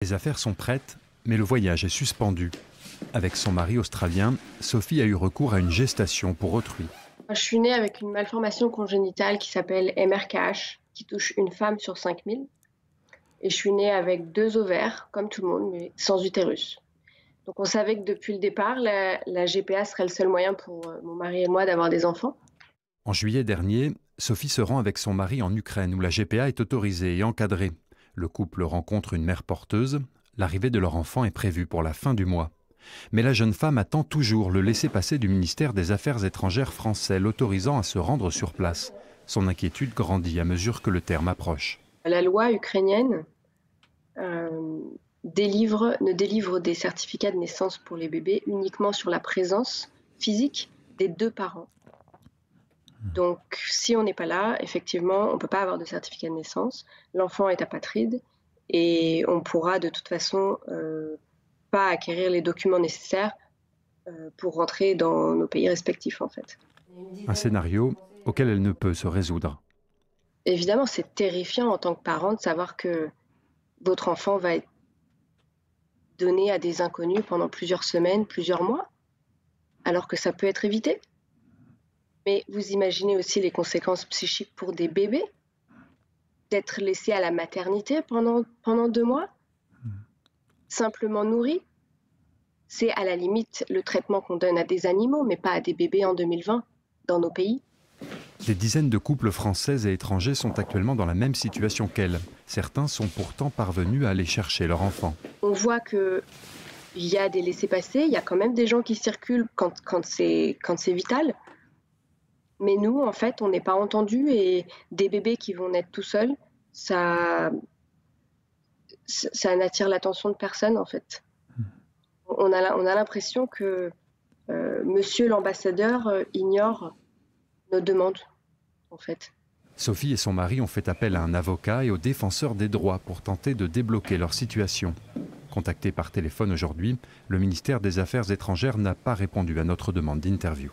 Les affaires sont prêtes, mais le voyage est suspendu. Avec son mari australien, Sophie a eu recours à une gestation pour autrui. Je suis née avec une malformation congénitale qui s'appelle MRKH, qui touche une femme sur 5000. Et je suis née avec 2 ovaires, comme tout le monde, mais sans utérus. Donc on savait que depuis le départ, la GPA serait le seul moyen pour mon mari et moi d'avoir des enfants. En juillet dernier, Sophie se rend avec son mari en Ukraine, où la GPA est autorisée et encadrée. Le couple rencontre une mère porteuse. L'arrivée de leur enfant est prévue pour la fin du mois. Mais la jeune femme attend toujours le laissez-passer du ministère des Affaires étrangères français, l'autorisant à se rendre sur place. Son inquiétude grandit à mesure que le terme approche. La loi ukrainienne ne délivre des certificats de naissance pour les bébés uniquement sur la présence physique des 2 parents. Donc, si on n'est pas là, effectivement, on ne peut pas avoir de certificat de naissance. L'enfant est apatride et on pourra de toute façon pas acquérir les documents nécessaires pour rentrer dans nos pays respectifs, en fait. Un scénario auquel elle ne peut se résoudre. Évidemment, c'est terrifiant en tant que parent de savoir que votre enfant va être donné à des inconnus pendant plusieurs semaines, plusieurs mois, alors que ça peut être évité. Mais vous imaginez aussi les conséquences psychiques pour des bébés, d'être laissé à la maternité pendant 2 mois, simplement nourri. C'est à la limite le traitement qu'on donne à des animaux, mais pas à des bébés en 2020, dans nos pays. Des dizaines de couples français et étrangers sont actuellement dans la même situation qu'elle. Certains sont pourtant parvenus à aller chercher leur enfant. On voit qu'il y a des laissez-passer, il y a quand même des gens qui circulent quand c'est vital. Mais nous, en fait, on n'est pas entendus et des bébés qui vont naître tout seuls, ça n'attire l'attention de personne, en fait. On a l'impression que monsieur l'ambassadeur ignore nos demandes, en fait. Sophie et son mari ont fait appel à un avocat et aux défenseurs des droits pour tenter de débloquer leur situation. Contacté par téléphone aujourd'hui, le ministère des Affaires étrangères n'a pas répondu à notre demande d'interview.